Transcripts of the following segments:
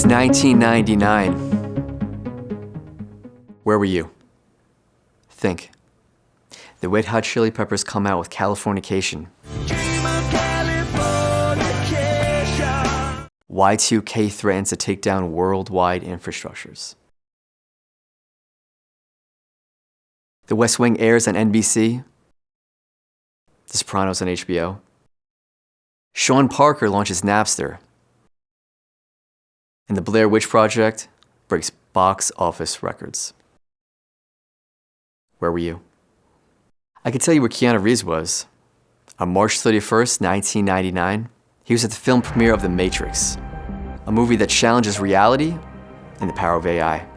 1999. Where were you? Think. The Red Hot Chili Peppers come out with Californication. Y2K threatens to take down worldwide infrastructures. The West Wing airs on NBC. The Sopranos on HBO. Sean Parker launches Napster. And the Blair Witch Project breaks box office records. Where were you? I could tell you where Keanu Reeves was. On March 31st, 1999, he was at the film premiere of The Matrix, a movie that challenges reality and the power of AI.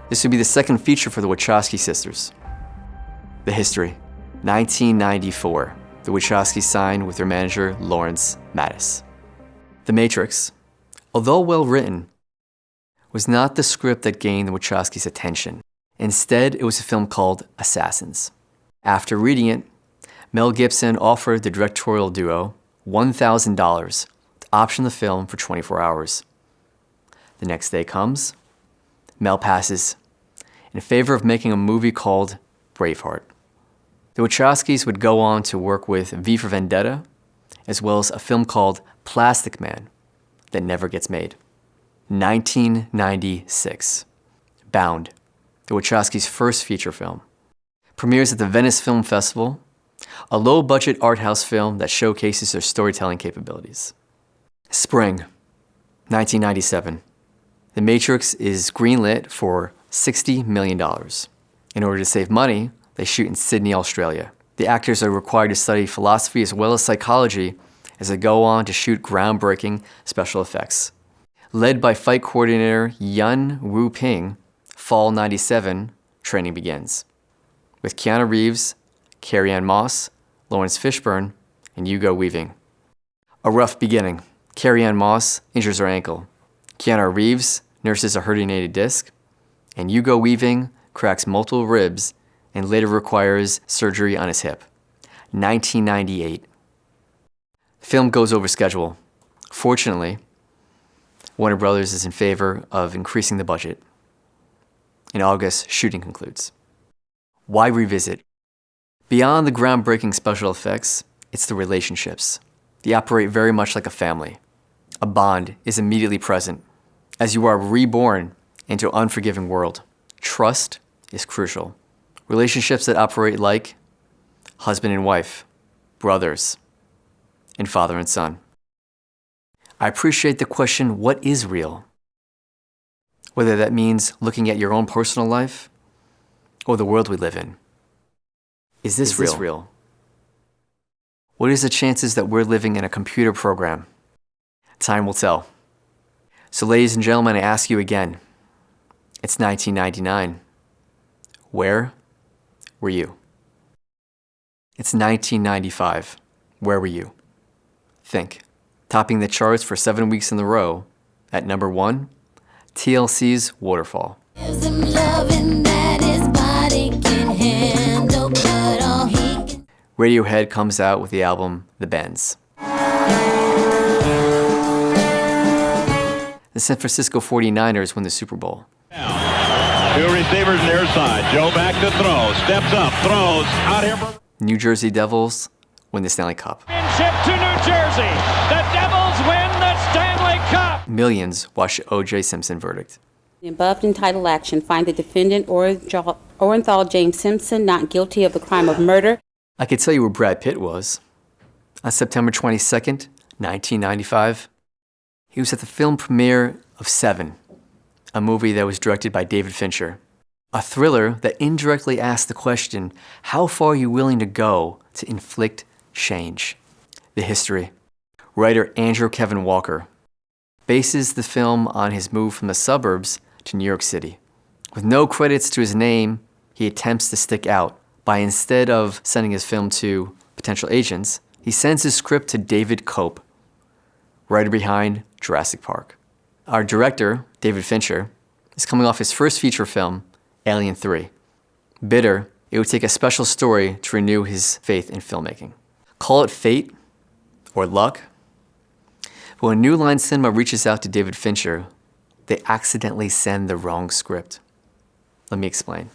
This would be the second feature for the Wachowski sisters. The history: 1994. The Wachowskis signed with their manager, Lawrence Mattis. The Matrix, although well written, was not the script that gained the Wachowskis' attention. Instead, it was a film called Assassins. After reading it, Mel Gibson offered the directorial duo $1,000 to option the film for 24 hours. The next day comes, Mel passes in favor of making a movie called Braveheart. The Wachowskis would go on to work with V for Vendetta, as well as a film called Plastic Man that never gets made. 1996. Bound, the Wachowskis' first feature film, premieres at the Venice Film Festival, a low-budget art house film that showcases their storytelling capabilities. Spring, 1997. The Matrix is greenlit for $60 million. In order to save money, they shoot in Sydney, Australia. The actors are required to study philosophy as well as psychology as they go on to shoot groundbreaking special effects. Led by fight coordinator Yun Wu Ping, Fall 97 training begins. With Keanu Reeves, Carrie-Anne Moss, Lawrence Fishburne, and Hugo Weaving. A rough beginning. Carrie-Anne Moss injures her ankle. Keanu Reeves nurses a herniated disc, and Hugo Weaving cracks multiple ribs and later requires surgery on his hip. 1998. The film goes over schedule. Fortunately, Warner Brothers is in favor of increasing the budget. In August, shooting concludes. Why revisit? Beyond the groundbreaking special effects, it's the relationships. They operate very much like a family. A bond is immediately present as you are reborn into an unforgiving world. Trust is crucial. Relationships that operate like husband and wife, brothers, and father and son. I appreciate the question, what is real? Whether that means looking at your own personal life or the world we live in. Is this real? What is the chances that we're living in a computer program? Time will tell. So ladies and gentlemen, I ask you again, it's 1999. Where were you? It's 1995. Where were you? Think. Topping the charts for 7 weeks in a row at number 1, TLC's Waterfall. Radiohead comes out with the album The Bends. The San Francisco 49ers win the Super Bowl. Two receivers near side. Joe back to throw. Steps up. Throws. Out here. New Jersey Devils win the Stanley Cup. Championship to New Jersey. The Devils win the Stanley Cup. Millions watch the O.J. Simpson verdict. The above entitled action find the defendant Orenthal James Simpson not guilty of the crime of murder. I could tell you where Brad Pitt was. On September 22nd, 1995, he was at the film premiere of Seven, a movie that was directed by David Fincher. A thriller that indirectly asks the question, how far are you willing to go to inflict change? The history. Writer Andrew Kevin Walker bases the film on his move from the suburbs to New York City. With no credits to his name, he attempts to stick out by, instead of sending his film to potential agents, he sends his script to David Koepp, writer behind Jurassic Park. Our director, David Fincher, is coming off his first feature film, Alien 3. Bitter, it would take a special story to renew his faith in filmmaking. Call it fate or luck, but when New Line Cinema reaches out to David Fincher, they accidentally send the wrong script. Let me explain.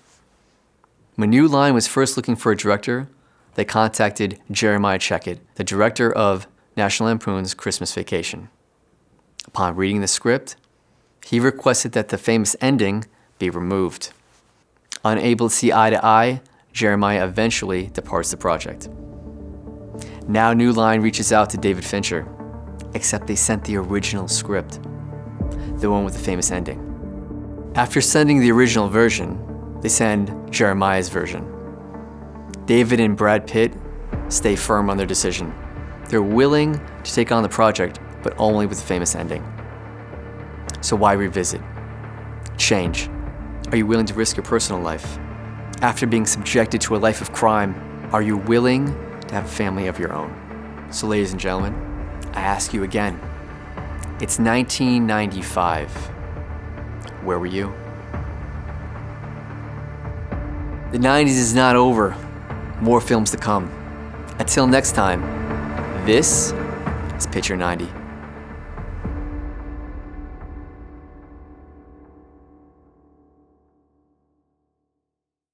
When New Line was first looking for a director, they contacted Jeremiah Checkett, the director of National Lampoon's Christmas Vacation. Upon reading the script, he requested that the famous ending be removed. Unable to see eye to eye, Jeremiah eventually departs the project. Now New Line reaches out to David Fincher, except they sent the original script, the one with the famous ending. After sending the original version, they send Jeremiah's version. David and Brad Pitt stay firm on their decision. They're willing to take on the project, but only with the famous ending. So why revisit? Change. Are you willing to risk your personal life? After being subjected to a life of crime, are you willing to have a family of your own? So ladies and gentlemen, I ask you again, it's 1995. Where were you? The 90s is not over. More films to come. Until next time, this is Picture 90.